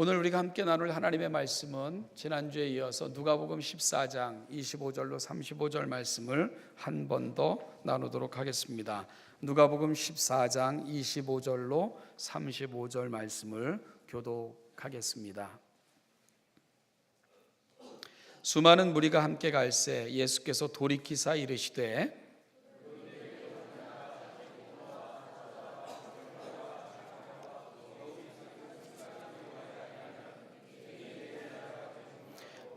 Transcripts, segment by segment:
오늘 우리가 함께 나눌 하나님의 말씀은 지난주에 이어서 누가복음 14장 25절로 35절 말씀을 한 번 더 나누도록 하겠습니다. 누가복음 14장 25절로 35절 말씀을 교독하겠습니다. 수많은 무리가 함께 갈새 예수께서 돌이키사 이르시되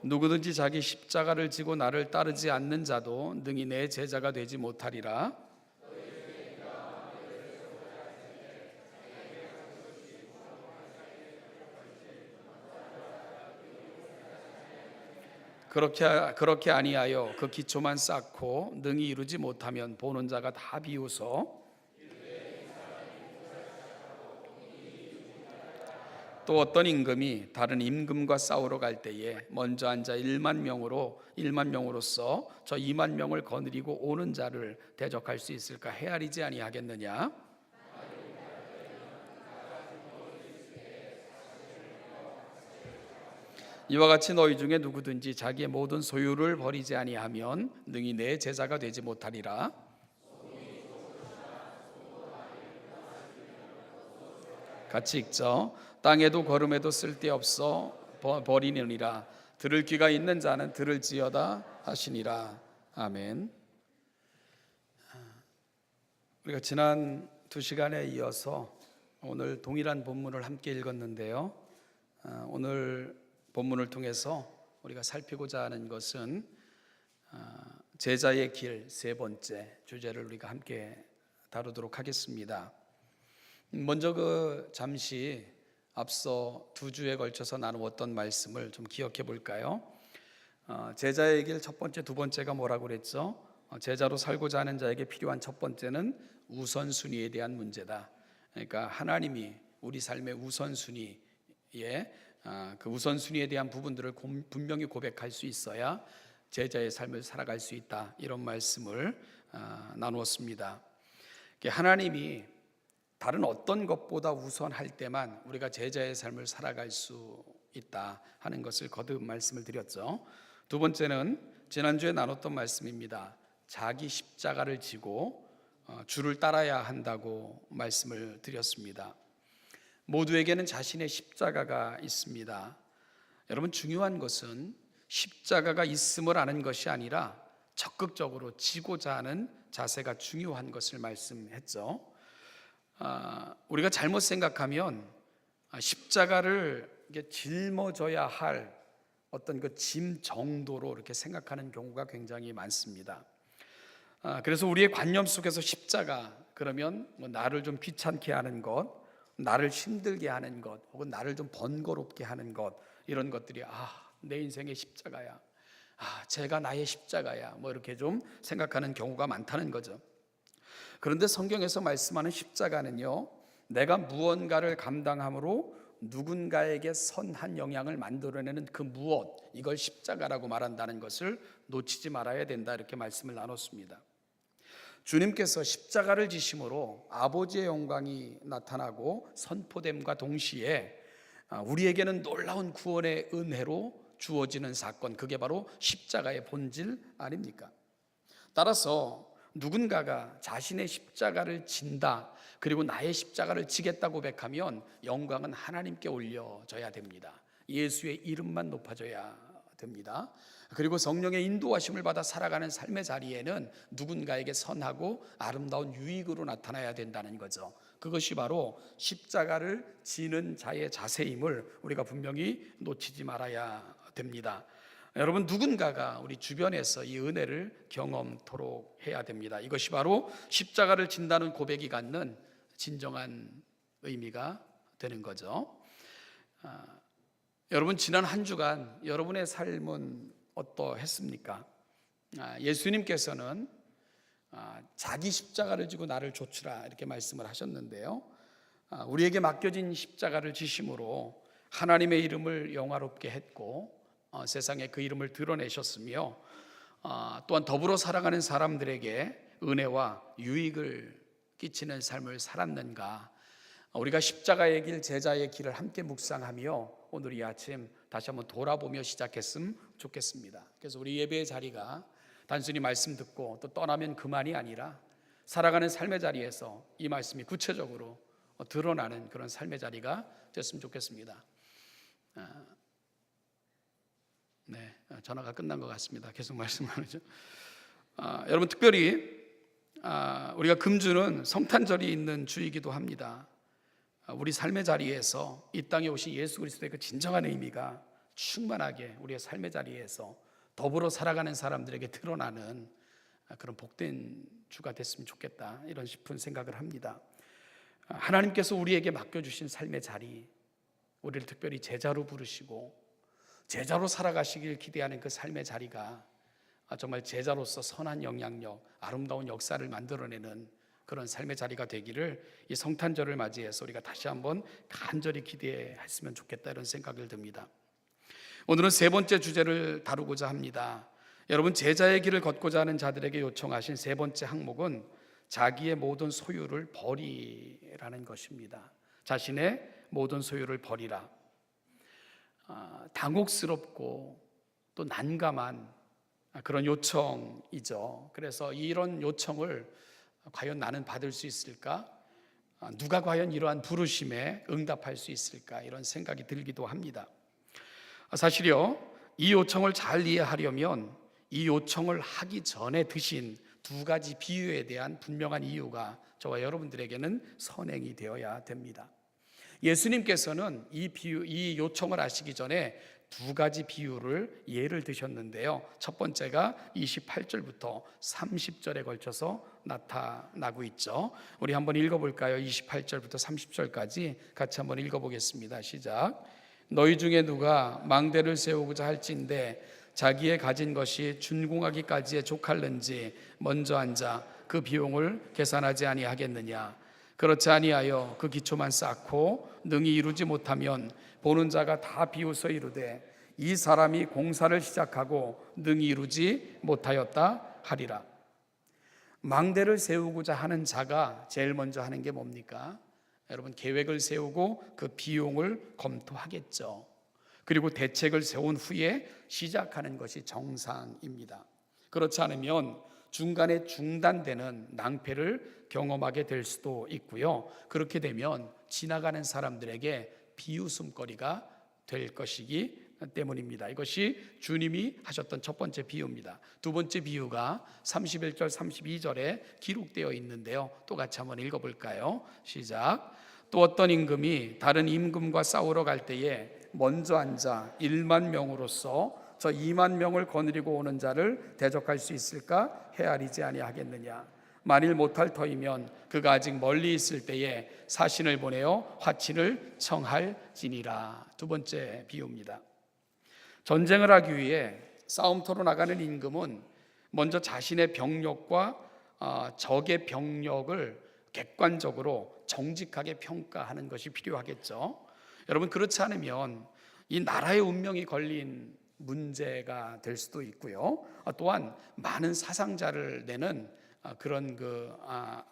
누구든지 자기 십자가를 지고 나를 따르지 않는 자도 능히 내 제자가 되지 못하리라. 그렇게 아니하여 그 기초만 쌓고 능히 이루지 못하면 보는 자가 다 비웃어 또 어떤 임금이 다른 임금과 싸우러 갈 때에 먼저 앉아 1만 명으로서 저 2만 명을 거느리고 오는 자를 대적할 수 있을까 헤아리지 아니하겠느냐? 이와 같이 너희 중에 누구든지 자기의 모든 소유를 버리지 아니하면 능히 내 제자가 되지 못하리라. 같이 읽죠. 땅에도 걸음에도 쓸데없어 버리느니라. 들을 귀가 있는 자는 들을지어다 하시니라. 아멘. 우리가 지난 2시간에 이어서 오늘 동일한 본문을 함께 읽었는데요. 오늘 본문을 통해서 우리가 살피고자 하는 것은 제자의 길 세 번째 주제를 우리가 함께 다루도록 하겠습니다. 먼저 잠시 앞서 2주에 걸쳐서 나누었던 말씀을 좀 기억해 볼까요? 제자의 길 첫 번째, 두 번째가 뭐라고 그랬죠? 제자로 살고자 하는 자에게 필요한 첫 번째는 우선순위에 대한 문제다. 그러니까 하나님이 우리 삶의 우선순위에 그 우선순위에 대한 부분들을 분명히 고백할 수 있어야 제자의 삶을 살아갈 수 있다. 이런 말씀을 나누었습니다. 하나님이 다른 어떤 것보다 우선할 때만 우리가 제자의 삶을 살아갈 수 있다 하는 것을 거듭 말씀을 드렸죠. 두 번째는 지난주에 나눴던 말씀입니다. 자기 십자가를 지고 주를 따라야 한다고 말씀을 드렸습니다. 모두에게는 자신의 십자가가 있습니다. 여러분, 중요한 것은 십자가가 있음을 아는 것이 아니라 적극적으로 지고자 하는 자세가 중요한 것을 말씀했죠. 우리가 잘못 생각하면 십자가를 짊어져야 할 어떤 그 짐 정도로 이렇게 생각하는 경우가 굉장히 많습니다. 그래서 우리의 관념 속에서 십자가 그러면 나를 좀 귀찮게 하는 것, 나를 힘들게 하는 것, 혹은 나를 좀 번거롭게 하는 것, 이런 것들이 내 인생의 십자가야, 제가 나의 십자가야, 이렇게 좀 생각하는 경우가 많다는 거죠. 그런데 성경에서 말씀하는 십자가는요, 내가 무언가를 감당함으로 누군가에게 선한 영향을 만들어내는 그 무엇, 이걸 십자가라고 말한다는 것을 놓치지 말아야 된다, 이렇게 말씀을 나눴습니다. 주님께서 십자가를 지심으로 아버지의 영광이 나타나고 선포됨과 동시에 우리에게는 놀라운 구원의 은혜로 주어지는 사건, 그게 바로 십자가의 본질 아닙니까? 따라서 누군가가 자신의 십자가를 진다, 그리고 나의 십자가를 지겠다고 고백하면 영광은 하나님께 올려져야 됩니다. 예수의 이름만 높아져야 됩니다. 그리고 성령의 인도하심을 받아 살아가는 삶의 자리에는 누군가에게 선하고 아름다운 유익으로 나타나야 된다는 거죠. 그것이 바로 십자가를 지는 자의 자세임을 우리가 분명히 놓치지 말아야 됩니다. 여러분, 누군가가 우리 주변에서 이 은혜를 경험토록 해야 됩니다. 이것이 바로 십자가를 진다는 고백이 갖는 진정한 의미가 되는 거죠. 여러분, 지난 한 주간 여러분의 삶은 어떠했습니까? 예수님께서는 자기 십자가를 지고 나를 좇으라, 이렇게 말씀을 하셨는데요, 우리에게 맡겨진 십자가를 지심으로 하나님의 이름을 영화롭게 했고 세상에 그 이름을 드러내셨으며 또한 더불어 살아가는 사람들에게 은혜와 유익을 끼치는 삶을 살았는가, 우리가 십자가의 길, 제자의 길을 함께 묵상하며 오늘 이 아침 다시 한번 돌아보며 시작했으면 좋겠습니다. 그래서 우리 예배의 자리가 단순히 말씀 듣고 또 떠나면 그만이 아니라 살아가는 삶의 자리에서 이 말씀이 구체적으로 드러나는 그런 삶의 자리가 됐으면 좋겠습니다. 네, 전화가 끝난 것 같습니다. 계속 말씀하죠. 여러분, 특별히 우리가 금주는 성탄절이 있는 주이기도 합니다. 우리 삶의 자리에서 이 땅에 오신 예수 그리스도의 그 진정한 의미가 충만하게 우리의 삶의 자리에서 더불어 살아가는 사람들에게 드러나는 그런 복된 주가 됐으면 좋겠다, 이런 싶은 생각을 합니다. 하나님께서 우리에게 맡겨주신 삶의 자리, 우리를 특별히 제자로 부르시고 제자로 살아가시길 기대하는 그 삶의 자리가 정말 제자로서 선한 영향력, 아름다운 역사를 만들어내는 그런 삶의 자리가 되기를 이 성탄절을 맞이해서 우리가 다시 한번 간절히 기대했으면 좋겠다, 이런 생각을 듭니다. 오늘은 세 번째 주제를 다루고자 합니다. 여러분, 제자의 길을 걷고자 하는 자들에게 요청하신 세 번째 항목은 자기의 모든 소유를 버리라는 것입니다. 자신의 모든 소유를 버리라. 당혹스럽고 또 난감한 그런 요청이죠. 그래서 이런 요청을 과연 나는 받을 수 있을까? 누가 과연 이러한 부르심에 응답할 수 있을까? 이런 생각이 들기도 합니다. 사실요, 이 요청을 잘 이해하려면 이 요청을 하기 전에 드신 두 가지 비유에 대한 분명한 이유가 저와 여러분들에게는 선행이 되어야 됩니다. 예수님께서는 이 요청을 하시기 전에 두 가지 비유를 예를 드셨는데요. 첫 번째가 28절부터 30절에 걸쳐서 나타나고 있죠. 우리 한번 읽어볼까요? 28절부터 30절까지 같이 한번 읽어보겠습니다. 시작. 너희 중에 누가 망대를 세우고자 할진대 자기의 가진 것이 준공하기까지에 족할는지 먼저 앉아 그 비용을 계산하지 아니하겠느냐. 그렇지 아니하여 그 기초만 쌓고 능히 이루지 못하면 보는 자가 다 비웃어 이르되 이 사람이 공사를 시작하고 능히 이루지 못하였다 하리라. 망대를 세우고자 하는 자가 제일 먼저 하는 게 뭡니까? 여러분, 계획을 세우고 그 비용을 검토하겠죠. 그리고 대책을 세운 후에 시작하는 것이 정상입니다. 그렇지 않으면 중간에 중단되는 낭패를 경험하게 될 수도 있고요. 그렇게 되면 지나가는 사람들에게 비웃음거리가 될 것이기 때문입니다. 이것이 주님이 하셨던 첫 번째 비유입니다. 두 번째 비유가 31절 32절에 기록되어 있는데요. 또 같이 한번 읽어볼까요? 시작. 또 어떤 임금이 다른 임금과 싸우러 갈 때에 먼저 앉아 1만 명으로서 저 2만 명을 거느리고 오는 자를 대적할 수 있을까 헤아리지 아니하겠느냐. 만일 못할 터이면 그가 아직 멀리 있을 때에 사신을 보내어 화친을 청할지니라. 두 번째 비유입니다. 전쟁을 하기 위해 싸움터로 나가는 임금은 먼저 자신의 병력과 적의 병력을 객관적으로 정직하게 평가하는 것이 필요하겠죠. 여러분, 그렇지 않으면 이 나라의 운명이 걸린 문제가 될 수도 있고요. 또한 많은 사상자를 내는 그런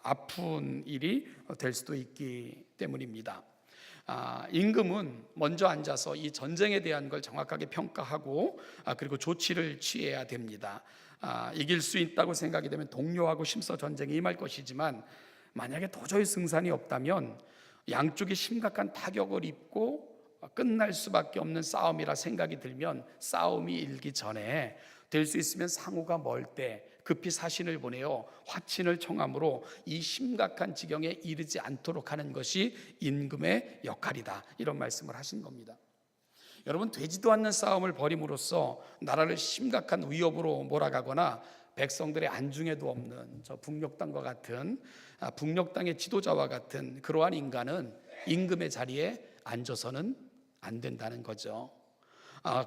아픈 일이 될 수도 있기 때문입니다. 임금은 먼저 앉아서 이 전쟁에 대한 걸 정확하게 평가하고 그리고 조치를 취해야 됩니다. 이길 수 있다고 생각이 되면 동료하고 힘써 전쟁에 임할 것이지만 만약에 도저히 승산이 없다면 양쪽이 심각한 타격을 입고 끝날 수밖에 없는 싸움이라 생각이 들면 싸움이 일기 전에 될 수 있으면 상우가 멀 때 급히 사신을 보내어 화친을 청함으로 이 심각한 지경에 이르지 않도록 하는 것이 임금의 역할이다, 이런 말씀을 하신 겁니다. 여러분, 되지도 않는 싸움을 벌임으로써 나라를 심각한 위협으로 몰아가거나 백성들의 안중에도 없는 저 북녘땅과 같은 북녘땅의 지도자와 같은 그러한 인간은 임금의 자리에 앉아서는 안 된다는 거죠.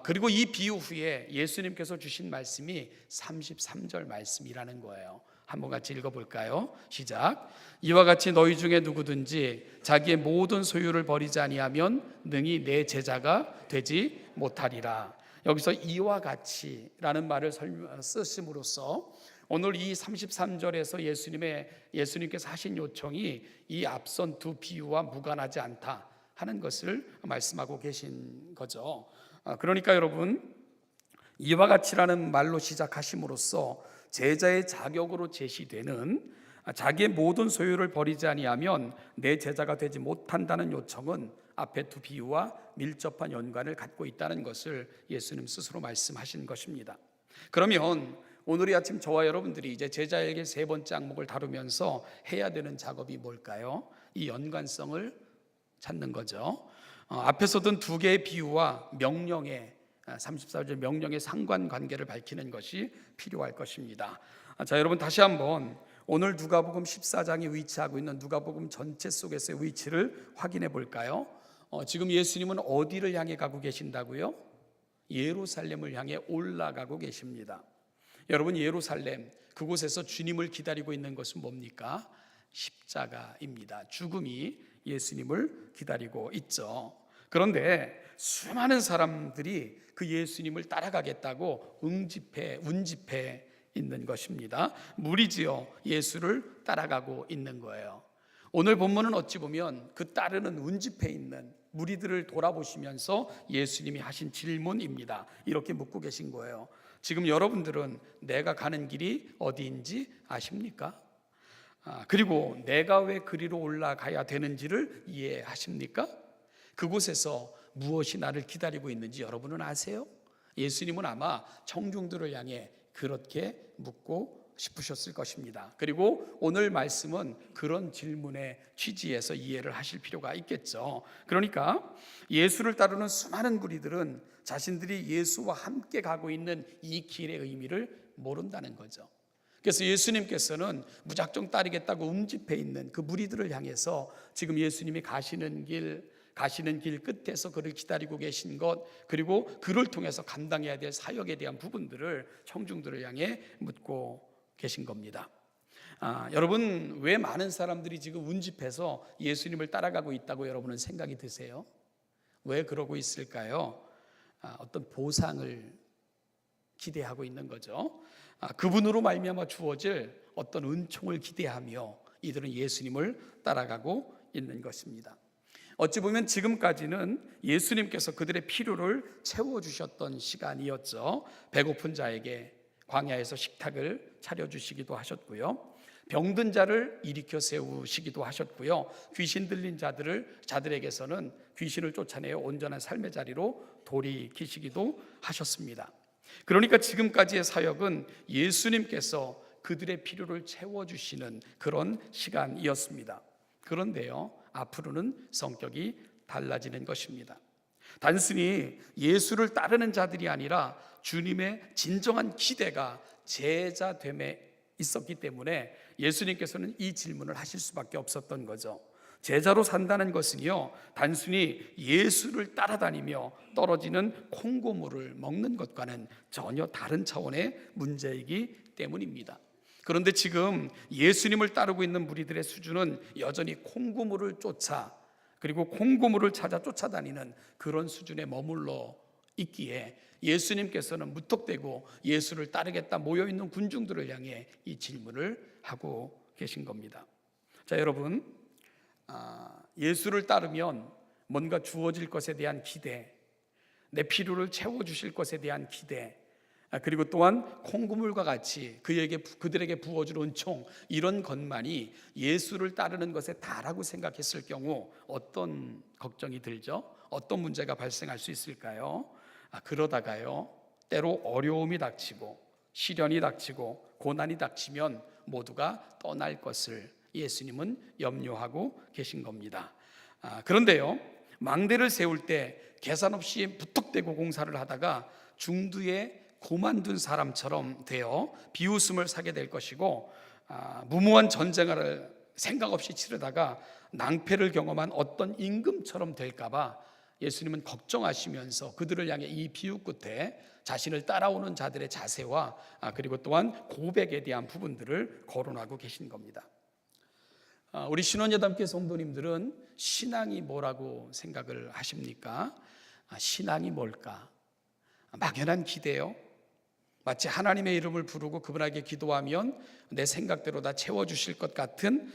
그리고 이 비유 후에 예수님께서 주신 말씀이 33절 말씀이라는 거예요. 한번 같이 읽어볼까요? 시작. 이와 같이 너희 중에 누구든지 자기의 모든 소유를 버리지 아니하면 능히 내 제자가 되지 못하리라. 여기서 이와 같이라는 말을 쓰심으로써 오늘 이 33절에서 예수님께서 하신 요청이 이 앞선 두 비유와 무관하지 않다 하는 것을 말씀하고 계신 거죠. 그러니까 여러분, 이와 같이라는 말로 시작하심으로써 제자의 자격으로 제시되는 자기의 모든 소유를 버리지 아니하면 내 제자가 되지 못한다는 요청은 앞에 두 비유와 밀접한 연관을 갖고 있다는 것을 예수님 스스로 말씀하신 것입니다. 그러면 오늘 이 아침 저와 여러분들이 이제 제자에게 세 번째 항목을 다루면서 해야 되는 작업이 뭘까요? 이 연관성을 찾는 거죠. 앞에서 든 두 개의 비유와 명령의 34절 명령의 상관관계를 밝히는 것이 필요할 것입니다. 자, 여러분 다시 한번 오늘 누가복음 14장이 위치하고 있는 누가복음 전체 속에서의 위치를 확인해 볼까요? 지금 예수님은 어디를 향해 가고 계신다고요? 예루살렘을 향해 올라가고 계십니다. 여러분, 예루살렘 그곳에서 주님을 기다리고 있는 것은 뭡니까? 십자가입니다. 죽음이 예수님을 기다리고 있죠. 그런데 수많은 사람들이 그 예수님을 따라가겠다고 운집해 있는 것입니다. 무리지어 예수를 따라가고 있는 거예요. 오늘 본문은 어찌 보면 그 따르는 운집해 있는 무리들을 돌아보시면서 예수님이 하신 질문입니다. 이렇게 묻고 계신 거예요. 지금 여러분들은 내가 가는 길이 어디인지 아십니까? 그리고 내가 왜 그리로 올라가야 되는지를 이해하십니까? 그곳에서 무엇이 나를 기다리고 있는지 여러분은 아세요? 예수님은 아마 청중들을 향해 그렇게 묻고 싶으셨을 것입니다. 그리고 오늘 말씀은 그런 질문의 취지에서 이해를 하실 필요가 있겠죠. 그러니까 예수를 따르는 수많은 무리들은 자신들이 예수와 함께 가고 있는 이 길의 의미를 모른다는 거죠. 그래서 예수님께서는 무작정 따르겠다고 움집해 있는 그 무리들을 향해서 지금 예수님이 가시는 길 끝에서 그를 기다리고 계신 것, 그리고 그를 통해서 감당해야 될 사역에 대한 부분들을 청중들을 향해 묻고 계신 겁니다. 여러분, 왜 많은 사람들이 지금 운집해서 예수님을 따라가고 있다고 여러분은 생각이 드세요? 왜 그러고 있을까요? 어떤 보상을 기대하고 있는 거죠. 그분으로 말미암아 주어질 어떤 은총을 기대하며 이들은 예수님을 따라가고 있는 것입니다. 어찌 보면 지금까지는 예수님께서 그들의 필요를 채워주셨던 시간이었죠. 배고픈 자에게 광야에서 식탁을 차려주시기도 하셨고요, 병든 자를 일으켜 세우시기도 하셨고요, 귀신 들린 자들에게서는 귀신을 쫓아내어 온전한 삶의 자리로 돌이키시기도 하셨습니다. 그러니까 지금까지의 사역은 예수님께서 그들의 필요를 채워주시는 그런 시간이었습니다. 그런데요, 앞으로는 성격이 달라지는 것입니다. 단순히 예수를 따르는 자들이 아니라 주님의 진정한 기대가 제자됨에 있었기 때문에 예수님께서는 이 질문을 하실 수밖에 없었던 거죠. 제자로 산다는 것은요, 단순히 예수를 따라다니며 떨어지는 콩고물을 먹는 것과는 전혀 다른 차원의 문제이기 때문입니다. 그런데 지금 예수님을 따르고 있는 무리들의 수준은 여전히 콩고물을 쫓아, 그리고 콩고물을 찾아 쫓아다니는 그런 수준에 머물러 있기에 예수님께서는 무턱대고 예수를 따르겠다 모여있는 군중들을 향해 이 질문을 하고 계신 겁니다. 자, 여러분, 예수를 따르면 뭔가 주어질 것에 대한 기대, 내 필요를 채워주실 것에 대한 기대, 그리고 또한 콩고물과 같이 그들에게 부어줄 은총, 이런 것만이 예수를 따르는 것에 다라고 생각했을 경우 어떤 걱정이 들죠? 어떤 문제가 발생할 수 있을까요? 그러다가요, 때로 어려움이 닥치고 시련이 닥치고 고난이 닥치면 모두가 떠날 것을 예수님은 염려하고 계신 겁니다. 그런데요, 망대를 세울 때 계산 없이 무턱대고 공사를 하다가 중두에 고만둔 사람처럼 되어 비웃음을 사게 될 것이고, 무모한 전쟁을 생각 없이 치르다가 낭패를 경험한 어떤 임금처럼 될까봐 예수님은 걱정하시면서 그들을 향해 이 비유 끝에 자신을 따라오는 자들의 자세와 그리고 또한 고백에 대한 부분들을 거론하고 계신 겁니다. 우리 신원여담교회 성도님들은 신앙이 뭐라고 생각을 하십니까? 신앙이 뭘까? 막연한 기대요? 마치 하나님의 이름을 부르고 그분에게 기도하면 내 생각대로 다 채워주실 것 같은,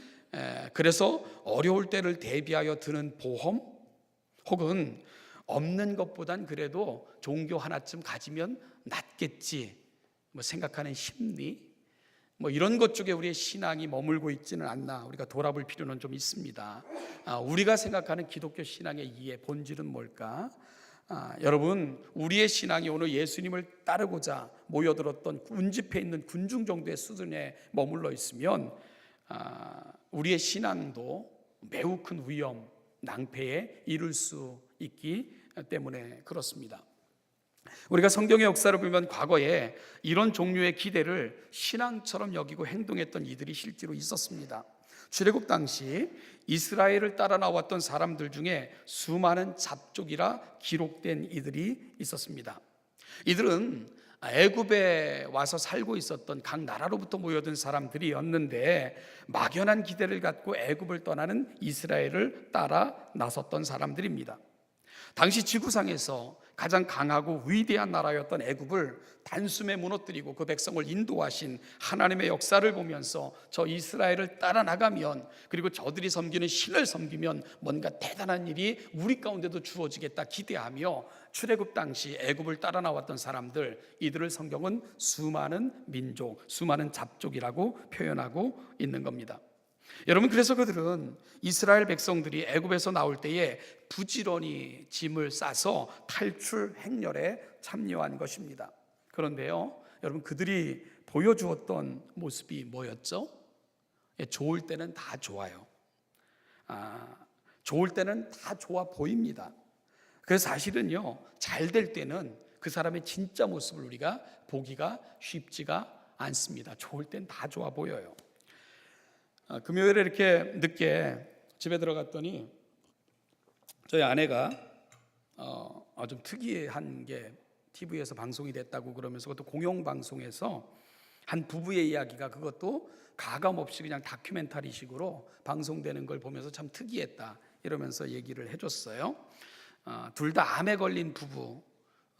그래서 어려울 때를 대비하여 드는 보험, 혹은 없는 것보단 그래도 종교 하나쯤 가지면 낫겠지 생각하는 심리, 이런 것 쪽에 우리의 신앙이 머물고 있지는 않나 우리가 돌아볼 필요는 좀 있습니다. 우리가 생각하는 기독교 신앙의 이해, 본질은 뭘까? 여러분, 우리의 신앙이 오늘 예수님을 따르고자 모여들었던 군집해 있는 군중 정도의 수준에 머물러 있으면 우리의 신앙도 매우 큰 위험, 낭패에 이를 수 있기 때문에 그렇습니다. 우리가 성경의 역사를 보면 과거에 이런 종류의 기대를 신앙처럼 여기고 행동했던 이들이 실제로 있었습니다. 출애굽 당시 이스라엘을 따라 나왔던 사람들 중에 수많은 잡족이라 기록된 이들이 있었습니다. 이들은 애굽에 와서 살고 있었던 각 나라로부터 모여든 사람들이었는데 막연한 기대를 갖고 애굽을 떠나는 이스라엘을 따라 나섰던 사람들입니다. 당시 지구상에서 가장 강하고 위대한 나라였던 애굽을 단숨에 무너뜨리고 그 백성을 인도하신 하나님의 역사를 보면서 저 이스라엘을 따라 나가면, 그리고 저들이 섬기는 신을 섬기면 뭔가 대단한 일이 우리 가운데도 주어지겠다 기대하며 출애굽 당시 애굽을 따라 나왔던 사람들, 이들을 성경은 수많은 민족, 수많은 잡족이라고 표현하고 있는 겁니다. 여러분, 그래서 그들은 이스라엘 백성들이 애굽에서 나올 때에 부지런히 짐을 싸서 탈출 행렬에 참여한 것입니다. 그런데요, 여러분, 그들이 보여주었던 모습이 뭐였죠? 좋을 때는 다 좋아요. 좋을 때는 다 좋아 보입니다. 그래서 사실은요, 잘 될 때는 그 사람의 진짜 모습을 우리가 보기가 쉽지가 않습니다. 좋을 땐 다 좋아 보여요. 금요일에 이렇게 늦게 집에 들어갔더니 저희 아내가 좀 특이한 게 TV에서 방송이 됐다고 그러면서, 그것도 공영방송에서 한 부부의 이야기가, 그것도 가감없이 그냥 다큐멘터리식으로 방송되는 걸 보면서 참 특이했다 이러면서 얘기를 해줬어요. 둘 다 암에 걸린 부부,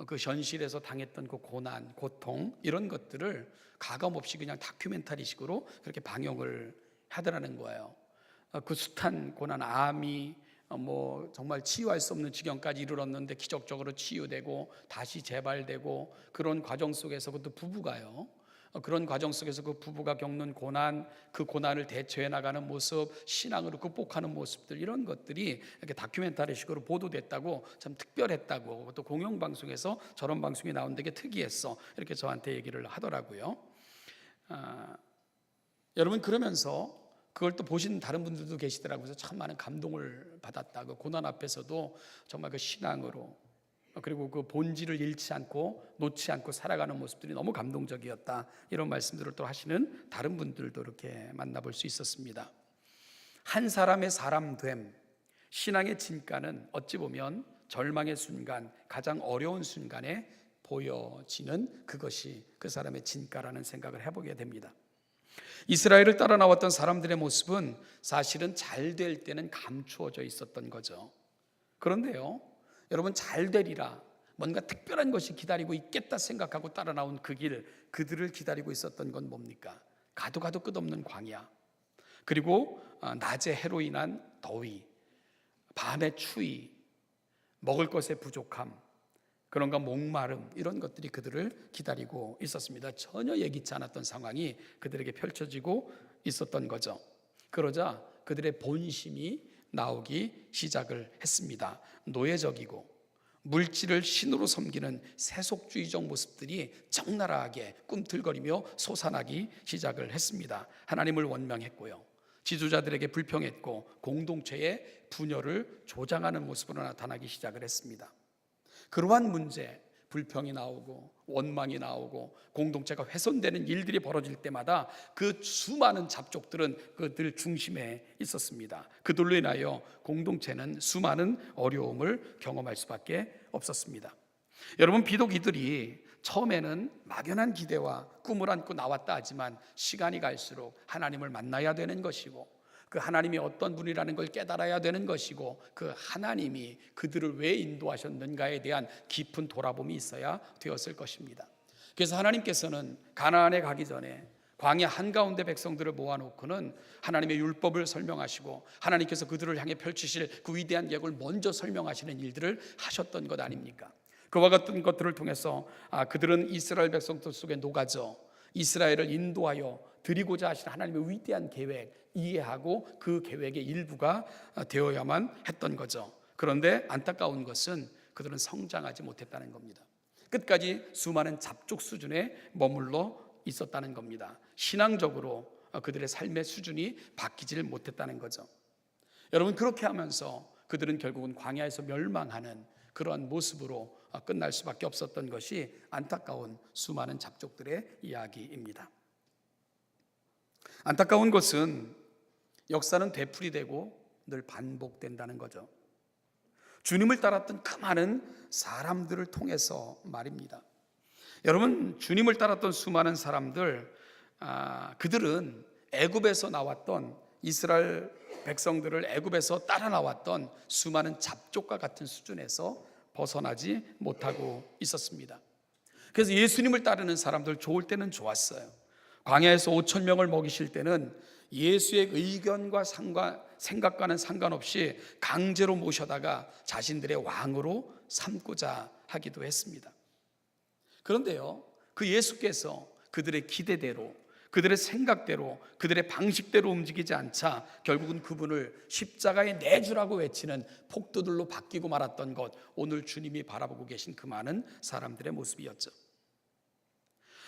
그 현실에서 당했던 그 고난, 고통, 이런 것들을 가감없이 그냥 다큐멘터리식으로 그렇게 방영을 하더라는 거예요. 그 숱한 고난, 암이 정말 치유할 수 없는 지경까지 이르렀는데 기적적으로 치유되고 다시 재발되고, 그런 과정 속에서 그것도 부부가요, 그런 과정 속에서 그 부부가 겪는 고난, 그 고난을 대처해 나가는 모습, 신앙으로 극복하는 모습들, 이런 것들이 이렇게 다큐멘터리식으로 보도됐다고, 참 특별했다고, 또 공영방송에서 저런 방송이 나온 되게 특이했어, 이렇게 저한테 얘기를 하더라고요. 여러분, 그러면서 그걸 또 보신 다른 분들도 계시더라고요. 그래서 참 많은 감동을 받았다. 그 고난 앞에서도 정말 그 신앙으로, 그리고 그 본질을 잃지 않고 놓지 않고 살아가는 모습들이 너무 감동적이었다, 이런 말씀들을 또 하시는 다른 분들도 이렇게 만나볼 수 있었습니다. 한 사람의 사람됨, 신앙의 진가는 어찌 보면 절망의 순간, 가장 어려운 순간에 보여지는 그것이 그 사람의 진가라는 생각을 해보게 됩니다. 이스라엘을 따라 나왔던 사람들의 모습은 사실은 잘 될 때는 감추어져 있었던 거죠. 그런데요, 여러분, 잘 되리라, 뭔가 특별한 것이 기다리고 있겠다 생각하고 따라 나온 그 길, 그들을 기다리고 있었던 건 뭡니까? 가도 끝없는 광야, 그리고 낮에 해로 인한 더위, 밤의 추위, 먹을 것의 부족함, 그런가 목마름, 이런 것들이 그들을 기다리고 있었습니다. 전혀 예기치 않았던 상황이 그들에게 펼쳐지고 있었던 거죠. 그러자 그들의 본심이 나오기 시작을 했습니다. 노예적이고 물질을 신으로 섬기는 세속주의적 모습들이 적나라하게 꿈틀거리며 솟아나기 시작을 했습니다. 하나님을 원망했고요, 지도자들에게 불평했고, 공동체의 분열을 조장하는 모습으로 나타나기 시작을 했습니다. 그러한 문제, 불평이 나오고 원망이 나오고 공동체가 훼손되는 일들이 벌어질 때마다 그 수많은 잡족들은 그들 중심에 있었습니다. 그들로 인하여 공동체는 수많은 어려움을 경험할 수밖에 없었습니다. 여러분, 비록 이들이 처음에는 막연한 기대와 꿈을 안고 나왔다 하지만 시간이 갈수록 하나님을 만나야 되는 것이고, 그 하나님이 어떤 분이라는 걸 깨달아야 되는 것이고, 그 하나님이 그들을 왜 인도하셨는가에 대한 깊은 돌아봄이 있어야 되었을 것입니다. 그래서 하나님께서는 가나안에 가기 전에 광야 한가운데 백성들을 모아놓고는 하나님의 율법을 설명하시고 하나님께서 그들을 향해 펼치실 그 위대한 계획을 먼저 설명하시는 일들을 하셨던 것 아닙니까? 그와 같은 것들을 통해서 그들은 이스라엘 백성들 속에 녹아져 이스라엘을 인도하여 드리고자 하시는 하나님의 위대한 계획 이해하고 그 계획의 일부가 되어야만 했던 거죠. 그런데 안타까운 것은 그들은 성장하지 못했다는 겁니다. 끝까지 수많은 잡족 수준에 머물러 있었다는 겁니다. 신앙적으로 그들의 삶의 수준이 바뀌지를 못했다는 거죠. 여러분, 그렇게 하면서 그들은 결국은 광야에서 멸망하는 그러한 모습으로 끝날 수밖에 없었던 것이 안타까운 수많은 잡족들의 이야기입니다. 안타까운 것은 역사는 되풀이되고 늘 반복된다는 거죠. 주님을 따랐던 그 많은 사람들을 통해서 말입니다. 여러분, 주님을 따랐던 수많은 사람들, 그들은 애굽에서 나왔던 이스라엘 백성들을 애굽에서 따라 나왔던 수많은 잡족과 같은 수준에서 벗어나지 못하고 있었습니다. 그래서 예수님을 따르는 사람들 좋을 때는 좋았어요. 광야에서 5천 명을 먹이실 때는 예수의 의견과 생각과는 상관없이 강제로 모셔다가 자신들의 왕으로 삼고자 하기도 했습니다. 그런데요, 그 예수께서 그들의 기대대로, 그들의 생각대로, 그들의 방식대로 움직이지 않자 결국은 그분을 십자가에 내주라고 외치는 폭도들로 바뀌고 말았던 것, 오늘 주님이 바라보고 계신 그 많은 사람들의 모습이었죠.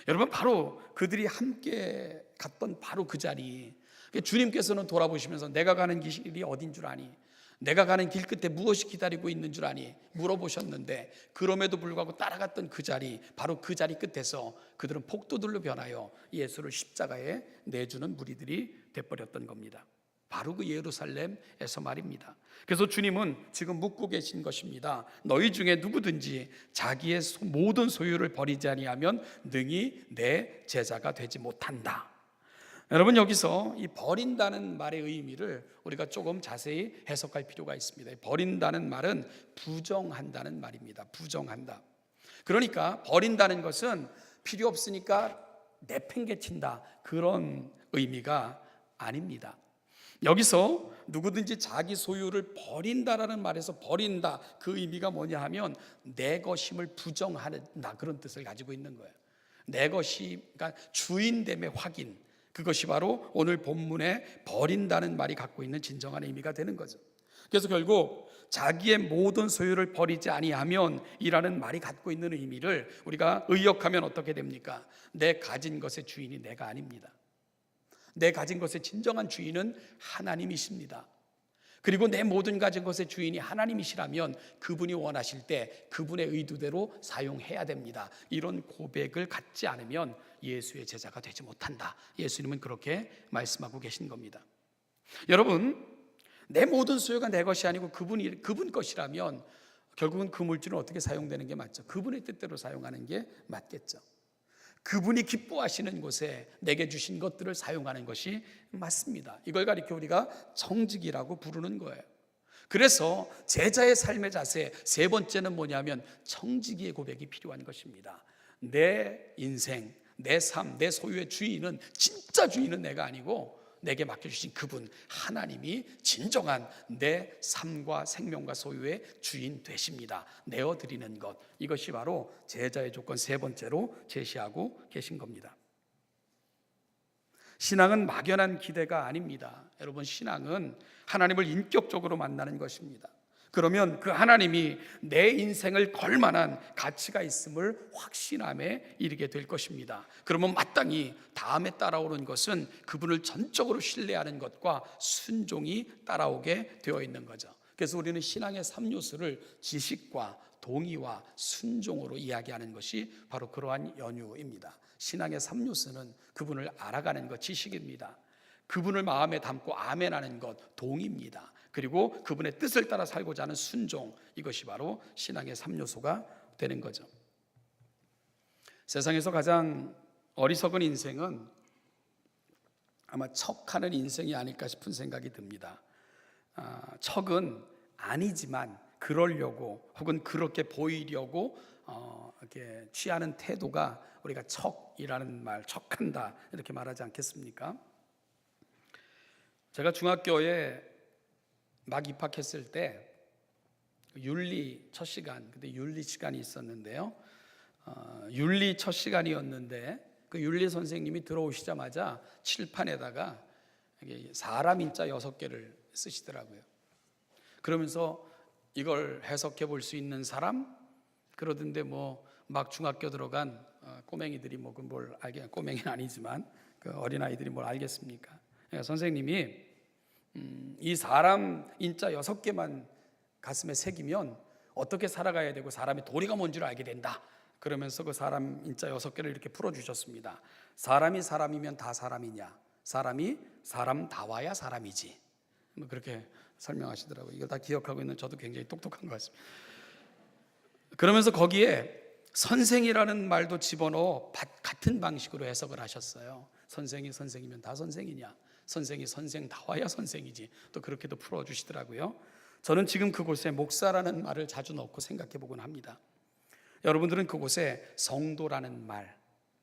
여러분, 바로 그들이 함께 갔던 바로 그 자리, 주님께서는 돌아보시면서 내가 가는 길이 어딘 줄 아니? 내가 가는 길 끝에 무엇이 기다리고 있는 줄 아니? 물어보셨는데 그럼에도 불구하고 따라갔던 그 자리, 바로 그 자리 끝에서 그들은 폭도들로 변하여 예수를 십자가에 내주는 무리들이 돼버렸던 겁니다. 바로 그 예루살렘에서 말입니다. 그래서 주님은 지금 묻고 계신 것입니다. 너희 중에 누구든지 자기의 모든 소유를 버리지 아니하면 능히 내 제자가 되지 못한다. 여러분, 여기서 이 버린다는 말의 의미를 우리가 조금 자세히 해석할 필요가 있습니다. 버린다는 말은 부정한다는 말입니다. 부정한다. 그러니까 버린다는 것은 필요 없으니까 내팽개친다, 그런 의미가 아닙니다. 여기서 누구든지 자기 소유를 버린다라는 말에서 버린다, 그 의미가 뭐냐 하면 내 것임을 부정한다, 그런 뜻을 가지고 있는 거예요. 내 것이, 그러니까 주인됨의 확인, 그것이 바로 오늘 본문에 버린다는 말이 갖고 있는 진정한 의미가 되는 거죠. 그래서 결국 자기의 모든 소유를 버리지 아니하면 이라는 말이 갖고 있는 의미를 우리가 의역하면 어떻게 됩니까? 내 가진 것의 주인이 내가 아닙니다. 내 가진 것의 진정한 주인은 하나님이십니다. 그리고 내 모든 가진 것의 주인이 하나님이시라면 그분이 원하실 때 그분의 의도대로 사용해야 됩니다. 이런 고백을 갖지 않으면 예수의 제자가 되지 못한다. 예수님은 그렇게 말씀하고 계신 겁니다. 여러분, 내 모든 소유가 내 것이 아니고 그분 것이라면 결국은 그 물질은 어떻게 사용되는 게 맞죠? 그분의 뜻대로 사용하는 게 맞겠죠. 그분이 기뻐하시는 곳에 내게 주신 것들을 사용하는 것이 맞습니다. 이걸 가리켜 우리가 청직이라고 부르는 거예요. 그래서 제자의 삶의 자세 세 번째는 뭐냐면 청지기의 고백이 필요한 것입니다. 내 인생, 내 삶, 내 소유의 주인은, 진짜 주인은 내가 아니고 내게 맡겨주신 그분 하나님이 진정한 내 삶과 생명과 소유의 주인 되십니다. 내어드리는 것, 이것이 바로 제자의 조건 세 번째로 제시하고 계신 겁니다. 신앙은 막연한 기대가 아닙니다. 여러분, 신앙은 하나님을 인격적으로 만나는 것입니다. 그러면 그 하나님이 내 인생을 걸 만한 가치가 있음을 확신함에 이르게 될 것입니다. 그러면 마땅히 다음에 따라오는 것은 그분을 전적으로 신뢰하는 것과 순종이 따라오게 되어 있는 거죠. 그래서 우리는 신앙의 3요소를 지식과 동의와 순종으로 이야기하는 것이 바로 그러한 연유입니다. 신앙의 3요소는 그분을 알아가는 것, 지식입니다. 그분을 마음에 담고 아멘하는 것, 동의입니다. 그리고 그분의 뜻을 따라 살고자 하는 순종, 이것이 바로 신앙의 3요소가 되는 거죠. 세상에서 가장 어리석은 인생은 아마 척하는 인생이 아닐까 싶은 생각이 듭니다. 척은 아니지만 그러려고 혹은 그렇게 보이려고 이렇게 취하는 태도가 우리가 척이라는 말, 척한다 이렇게 말하지 않겠습니까? 제가 중학교에 막 입학했을 때 윤리 첫 시간, 그때 윤리 시간이 있었는데요. 윤리 첫 시간이었는데 그 윤리 선생님이 들어오시자마자 칠판에다가 사람 인자 6개를 쓰시더라고요. 그러면서 이걸 해석해 볼 수 있는 사람? 그러던데 막 중학교 들어간 꼬맹이들이 뭘 알게, 꼬맹이는 아니지만 그 어린아이들이 뭘 알겠습니까? 선생님이 이 사람 인자 6개만 가슴에 새기면 어떻게 살아가야 되고 사람의 도리가 뭔지를 알게 된다. 그러면서 그 사람 인자 6개를 이렇게 풀어주셨습니다. 사람이 사람이면 다 사람이냐? 사람이 사람다워야 사람이지. 그렇게 설명하시더라고요. 이걸 다 기억하고 있는 저도 굉장히 똑똑한 것 같습니다. 그러면서 거기에 선생이라는 말도 집어넣어 같은 방식으로 해석을 하셨어요. 선생이 선생이면 다 선생이냐? 선생이 선생다워야 선생이지. 또 그렇게도 풀어주시더라고요. 저는 지금 그곳에 목사라는 말을 자주 넣고 생각해 보곤 합니다. 여러분들은 그곳에 성도라는 말,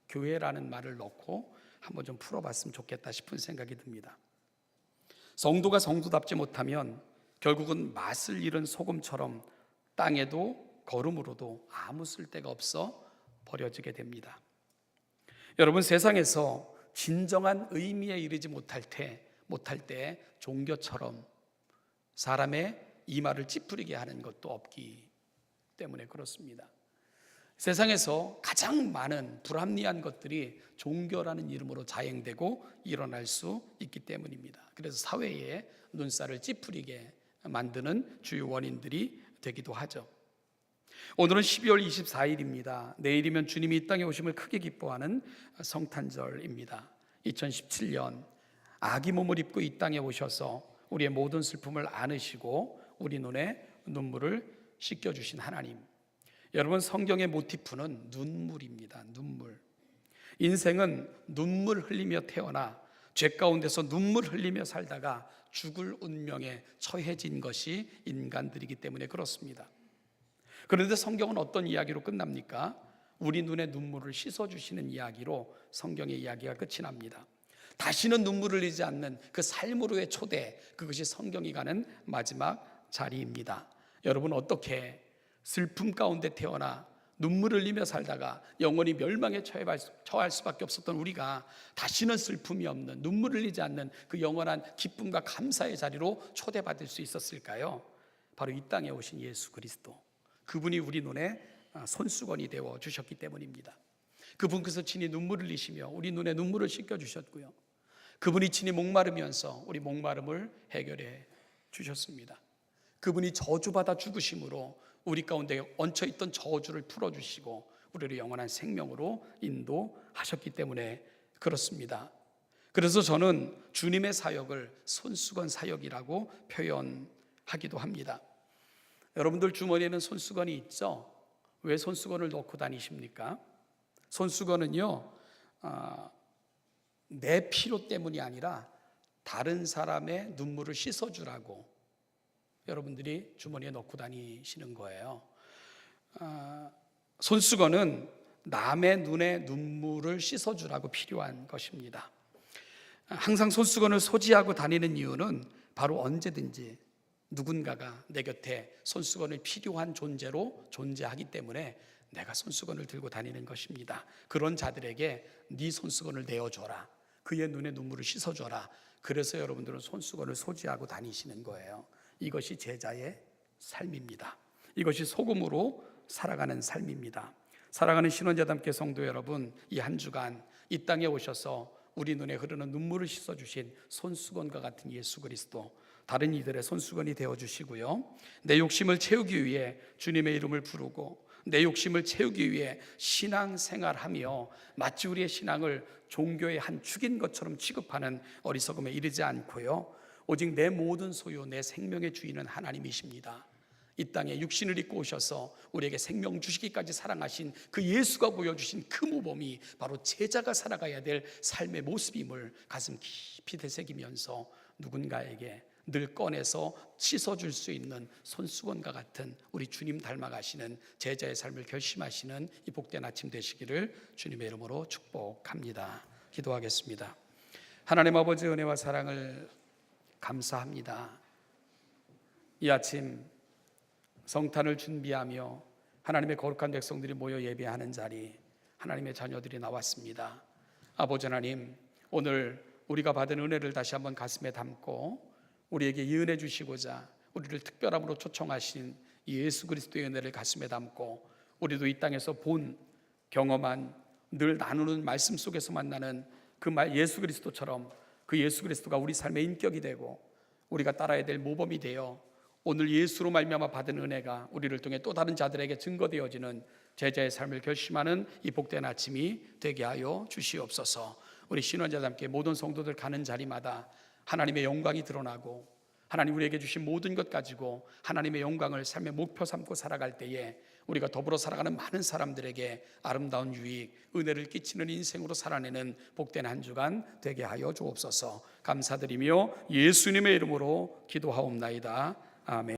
교회라는 말을 넣고 한번 좀 풀어봤으면 좋겠다 싶은 생각이 듭니다. 성도가 성도답지 못하면 결국은 맛을 잃은 소금처럼 땅에도 걸음으로도 아무 쓸데가 없어 버려지게 됩니다. 여러분, 세상에서 진정한 의미에 이르지 못할 때 종교처럼 사람의 이마를 찌푸리게 하는 것도 없기 때문에 그렇습니다. 세상에서 가장 많은 불합리한 것들이 종교라는 이름으로 자행되고 일어날 수 있기 때문입니다. 그래서 사회에 눈살을 찌푸리게 만드는 주요 원인들이 되기도 하죠. 오늘은 12월 24일입니다. 내일이면 주님이 이 땅에 오심을 크게 기뻐하는 성탄절입니다. 2017년 아기 몸을 입고 이 땅에 오셔서 우리의 모든 슬픔을 안으시고 우리 눈에 눈물을 씻겨주신 하나님. 여러분, 성경의 모티프는 눈물입니다. 눈물. 인생은 눈물 흘리며 태어나 죄 가운데서 눈물 흘리며 살다가 죽을 운명에 처해진 것이 인간들이기 때문에 그렇습니다. 그런데 성경은 어떤 이야기로 끝납니까? 우리 눈의 눈물을 씻어주시는 이야기로 성경의 이야기가 끝이 납니다. 다시는 눈물을 흘리지 않는 그 삶으로의 초대, 그것이 성경이 가는 마지막 자리입니다. 여러분, 어떻게 슬픔 가운데 태어나 눈물을 흘리며 살다가 영원히 멸망에 처할 수밖에 없었던 우리가 다시는 슬픔이 없는, 눈물을 흘리지 않는 그 영원한 기쁨과 감사의 자리로 초대받을 수 있었을까요? 바로 이 땅에 오신 예수 그리스도, 그분이 우리 눈에 손수건이 되어 주셨기 때문입니다. 그분께서 친히 눈물을 흘리시며 우리 눈에 눈물을 씻겨주셨고요, 그분이 친히 목마르면서 우리 목마름을 해결해 주셨습니다. 그분이 저주받아 죽으심으로 우리 가운데 얹혀있던 저주를 풀어주시고 우리를 영원한 생명으로 인도하셨기 때문에 그렇습니다. 그래서 저는 주님의 사역을 손수건 사역이라고 표현하기도 합니다. 여러분들 주머니에는 손수건이 있죠? 왜 손수건을 넣고 다니십니까? 손수건은요, 내 필요 때문이 아니라 다른 사람의 눈물을 씻어주라고 여러분들이 주머니에 넣고 다니시는 거예요. 손수건은 남의 눈에 눈물을 씻어주라고 필요한 것입니다. 항상 손수건을 소지하고 다니는 이유는 바로 언제든지 누군가가 내 곁에 손수건을 필요한 존재로 존재하기 때문에 내가 손수건을 들고 다니는 것입니다. 그런 자들에게 네 손수건을 내어줘라, 그의 눈에 눈물을 씻어줘라. 그래서 여러분들은 손수건을 소지하고 다니시는 거예요. 이것이 제자의 삶입니다. 이것이 소금으로 살아가는 삶입니다. 사랑하는 신원자담께 성도 여러분, 이 한 주간 이 땅에 오셔서 우리 눈에 흐르는 눈물을 씻어주신 손수건과 같은 예수 그리스도, 다른 이들의 손수건이 되어주시고요, 내 욕심을 채우기 위해 주님의 이름을 부르고 내 욕심을 채우기 위해 신앙생활하며 마치 우리의 신앙을 종교의 한 축인 것처럼 취급하는 어리석음에 이르지 않고요, 오직 내 모든 소유, 내 생명의 주인은 하나님이십니다. 이 땅에 육신을 입고 오셔서 우리에게 생명 주시기까지 사랑하신 그 예수가 보여주신 그 모범이 바로 제자가 살아가야 될 삶의 모습임을 가슴 깊이 되새기면서 누군가에게 늘 꺼내서 씻어줄 수 있는 손수건과 같은 우리 주님 닮아가시는 제자의 삶을 결심하시는 이 복된 아침 되시기를 주님의 이름으로 축복합니다. 기도하겠습니다. 하나님 아버지 은혜와 사랑을 감사합니다. 이 아침 성탄을 준비하며 하나님의 거룩한 백성들이 모여 예배하는 자리, 하나님의 자녀들이 나왔습니다. 아버지 하나님, 오늘 우리가 받은 은혜를 다시 한번 가슴에 담고 우리에게 이 은혜 주시고자 우리를 특별함으로 초청하신 이 예수 그리스도의 은혜를 가슴에 담고 우리도 이 땅에서 본 경험한 늘 나누는 말씀 속에서 만나는 그 말 예수 그리스도처럼 그 예수 그리스도가 우리 삶의 인격이 되고 우리가 따라야 될 모범이 되어 오늘 예수로 말미암아 받은 은혜가 우리를 통해 또 다른 자들에게 증거되어지는 제자의 삶을 결심하는 이 복된 아침이 되게 하여 주시옵소서. 우리 신원자들 함께 모든 성도들 가는 자리마다 하나님의 영광이 드러나고 하나님 우리에게 주신 모든 것 가지고 하나님의 영광을 삶의 목표 삼고 살아갈 때에 우리가 더불어 살아가는 많은 사람들에게 아름다운 유익, 은혜를 끼치는 인생으로 살아내는 복된 한 주간 되게 하여 주옵소서. 감사드리며 예수님의 이름으로 기도하옵나이다. 아멘.